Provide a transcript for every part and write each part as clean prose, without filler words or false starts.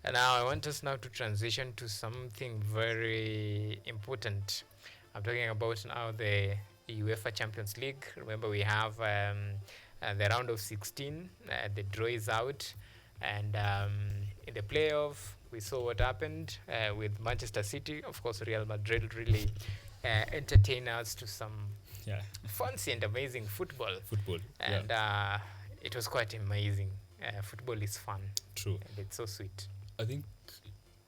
And now I want us now to transition to something very important. I'm talking about now the UEFA Champions League. Remember, we have the round of 16. The draw is out, and in the playoff, we saw what happened with Manchester City. Of course, Real Madrid really entertained us to some Yeah, fancy and amazing football, football. Yeah, and it was quite amazing. Football is fun, true. and it's so sweet. I think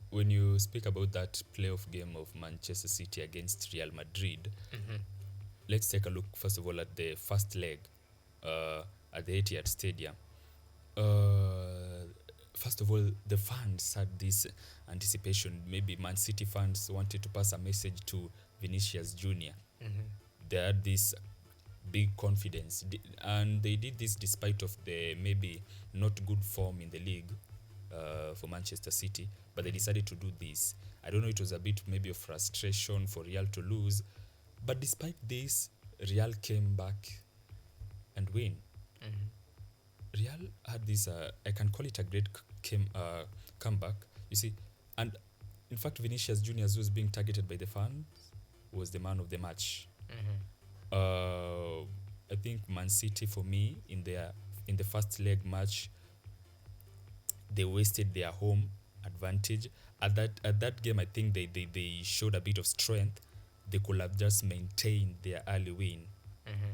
when you speak about that playoff game of Manchester City against Real Madrid, Mm-hmm. let's take a look first of all at the first leg at the Etihad Stadium. Uh, First of all, the fans had this anticipation. Maybe Man City fans wanted to pass a message to Vinicius Junior. Mm-hmm. They had this big confidence, and they did this despite of the maybe not good form in the league for Manchester City, but they decided to do this. I don't know, it was a bit maybe of frustration for Real to lose, but despite this, Real came back and win. Mm-hmm. Real had this, I can call it a great comeback, you see, and in fact, Vinicius Junior, who was being targeted by the fans, was the man of the match. Mm-hmm. I think Man City, for me, in the first leg match, they wasted their home advantage. At that game, I think they showed a bit of strength. They could have just maintained their early win. Mm-hmm.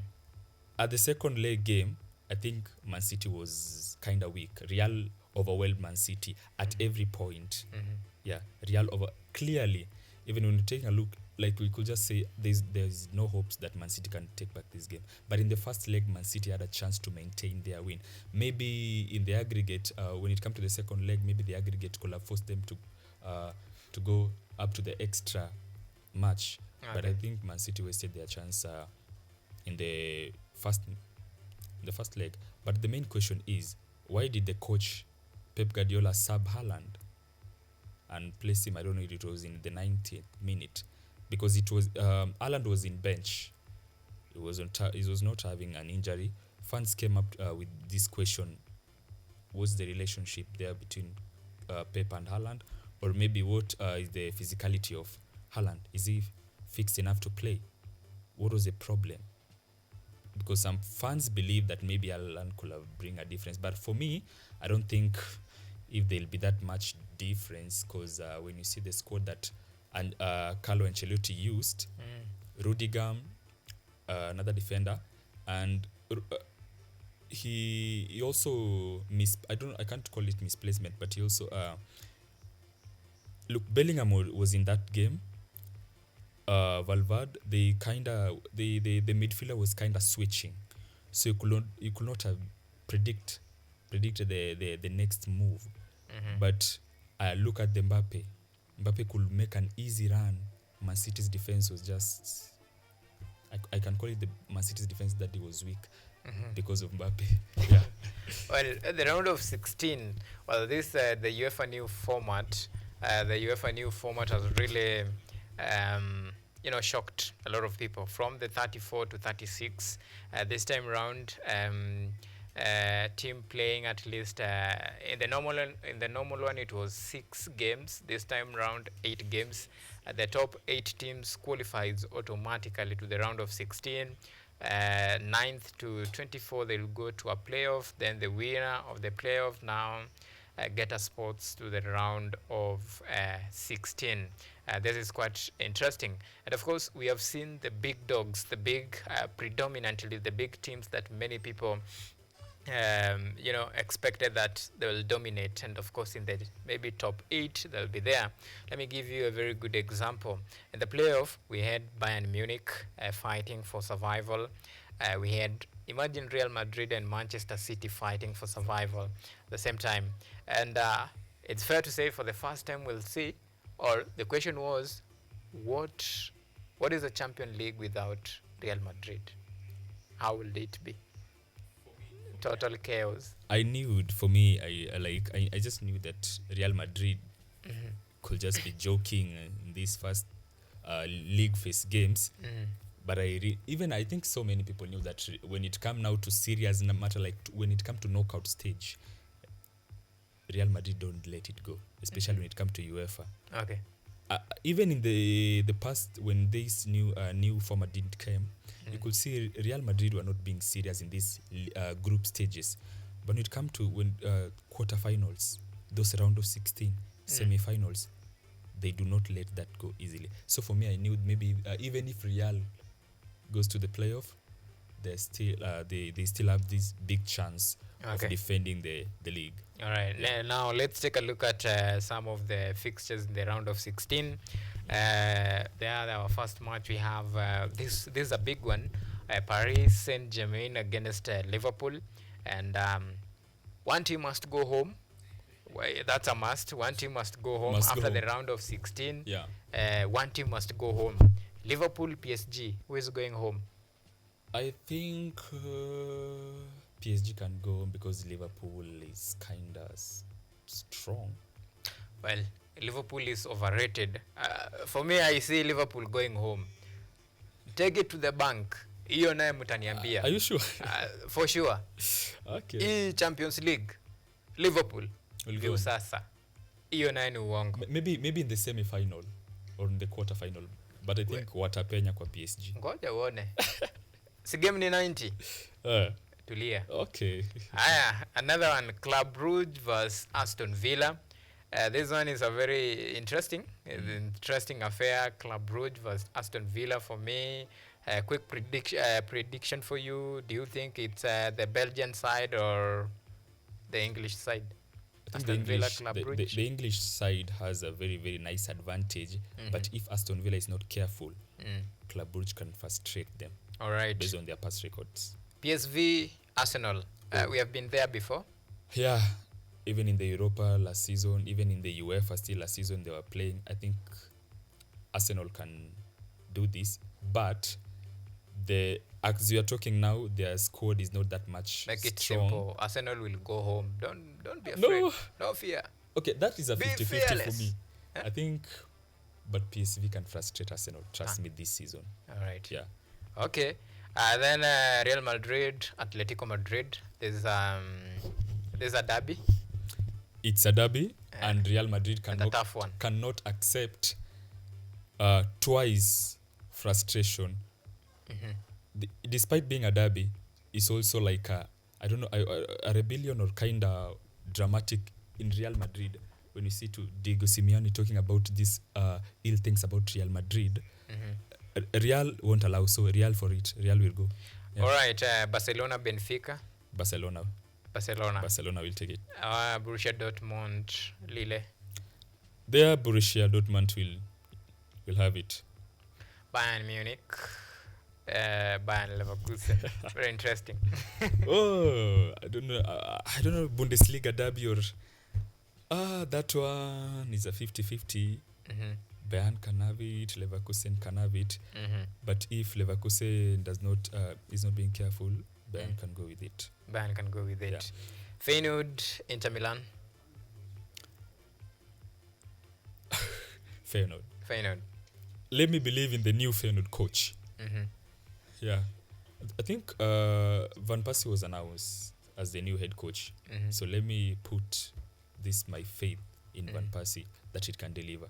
At the second leg game, I think Man City was kind of weak. Real overwhelmed Man City at every point. Mm-hmm. Yeah, Real over clearly. Even when you take a look, like we could just say there's no hopes that Man City can take back this game. But in the first leg, Man City had a chance to maintain their win. Maybe in the aggregate, when it comes to the second leg, maybe the aggregate could have forced them to go up to the extra match. Okay. But I think Man City wasted their chance in the first leg. But the main question is, why did the coach Pep Guardiola sub Haaland and place him? I don't know if it was in the 90th minute, because it was Haaland was in bench. He was not having an injury. Fans came up with this question: what's the relationship there between Pep and Haaland, or maybe what is the physicality of Haaland? Is he fixed enough to play? What was the problem? Because some fans believe that maybe Haaland could have bring a difference, but for me, I don't think if there'll be that much difference, because when you see the squad that Carlo Ancelotti used, Rudiger, another defender, and he also I can't call it misplacement, but he also look, Bellingham was in that game. Valverde, the midfielder was kind of switching, so you could not have predicted the next move. Mm-hmm. But look at the Mbappe. Mbappe could make an easy run. Man City's defense was just, I can call it the Man City's defense that it was weak because of Mbappe. Yeah. Well, at the round of 16, well, this the UEFA new format. The UEFA new format has really, shocked a lot of people. From the 34 to 36, this time round, team playing at least in the normal one it was 6 games. This time round 8 games. The top 8 teams qualifies automatically to the round of 16. 9th to 24 they'll go to a playoff. Then the winner of the playoff now get a spots to the round of 16. This is quite interesting, and of course we have seen the big dogs, the big predominantly the big teams that many people expected that they will dominate, and of course in the maybe top 8 they'll be there. Let me give you a very good example. In the playoff we had Bayern Munich fighting for survival. We had, imagine, Real Madrid and Manchester City fighting for survival at the same time, and it's fair to say for the first time we'll see, or the question was, what is a Champion League without Real Madrid? How will it be? Total chaos. I knew for me, I just knew that Real Madrid could just be joking in these first league phase games. But I think so many people knew that when it come now to serious matter, like when it come to knockout stage, Real Madrid don't let it go, especially when it comes to UEFA. Okay. Even in the past, when this new format didn't come, you could see Real Madrid were not being serious in these group stages. But when it comes to quarterfinals, those round of 16, semi-finals, they do not let that go easily. So for me, I knew maybe even if Real goes to the playoff, they still have this big chance of defending the league. All right. Yeah. Now let's take a look at some of the fixtures in the round of 16. There, our first match, we have this is a big one. Paris Saint-Germain against Liverpool, and one team must go home. Well, that's a must. One team must go home after the round of 16. Yeah. One team must go home. Liverpool, PSG. Who is going home? I think PSG can go home because Liverpool is kind of strong. Well, Liverpool is overrated. For me, I see Liverpool going home. Take it to the bank. Hiyo naye mtaniambia. Are you sure? For sure. Okay. Hii Champions League, Liverpool ndio sasa. Hiyo naye ni uongo. Maybe in the semi-final or in the quarter-final. But I think watapenya kwa PSG. Ngoja uone. Si game ni 90. Tulia. Okay. Another one, Club Brugge versus Aston Villa. This one is a very interesting affair. Club Brugge versus Aston Villa for me. Quick prediction for you. Do you think it's the Belgian side or the English side? Aston Villa, Club Brugge. The English side has a very, very nice advantage. But if Aston Villa is not careful, Club Brugge can frustrate them. All right. Based on their past records. PSV, Arsenal. We have been there before. Yeah. Even in the Europa last season, even in the UEFA still last season they were playing. I think Arsenal can do this. But as we are talking now, their squad is not that much Make it strong. simple. Arsenal will go home. Don't be afraid. No fear. Okay, that is a 50-50 for me. I think, but PSV can frustrate Arsenal. Trust me, this season. All right. Yeah. Okay. Then Real Madrid, Atletico Madrid. There's a derby. It's a derby, and Real Madrid cannot accept twice frustration. Despite being a derby, it's also like a rebellion or kind of dramatic in Real Madrid. When you see to Diego Simeone talking about this ill things about Real Madrid, Real won't allow, so Real for it. Real will go. Yeah. All right, Barcelona, Benfica. Barcelona will take it. Borussia Dortmund, Lille. There, Borussia Dortmund will have it. Bayern Munich, Bayern Leverkusen. Very interesting. I don't know Bundesliga derby or that one is a 50-50. Bayern can have it, Leverkusen can have it. But if Leverkusen is not being careful, Bayern can go with it. Bayern can go with it. Yeah. Feyenoord, Inter Milan. Feyenoord. Let me believe in the new Feyenoord coach. Yeah. I think Van Persie was announced as the new head coach. So let me put my faith in Van Persie that it can deliver.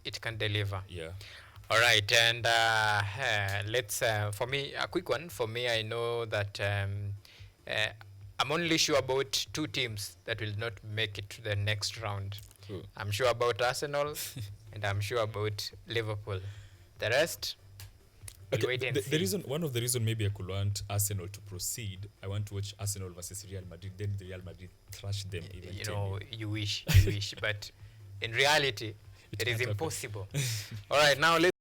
It can deliver. Yeah. All right, and let's for me a quick one. For me, I know that I'm only sure about two teams that will not make it to the next round. Cool. I'm sure about Arsenal and I'm sure about Liverpool. The rest, we'll wait and see. One of the reasons maybe I could want Arsenal to proceed, I want to watch Arsenal versus Real Madrid, then the Real Madrid thrash them even. You wish, but in reality, it is impossible. All right, now let's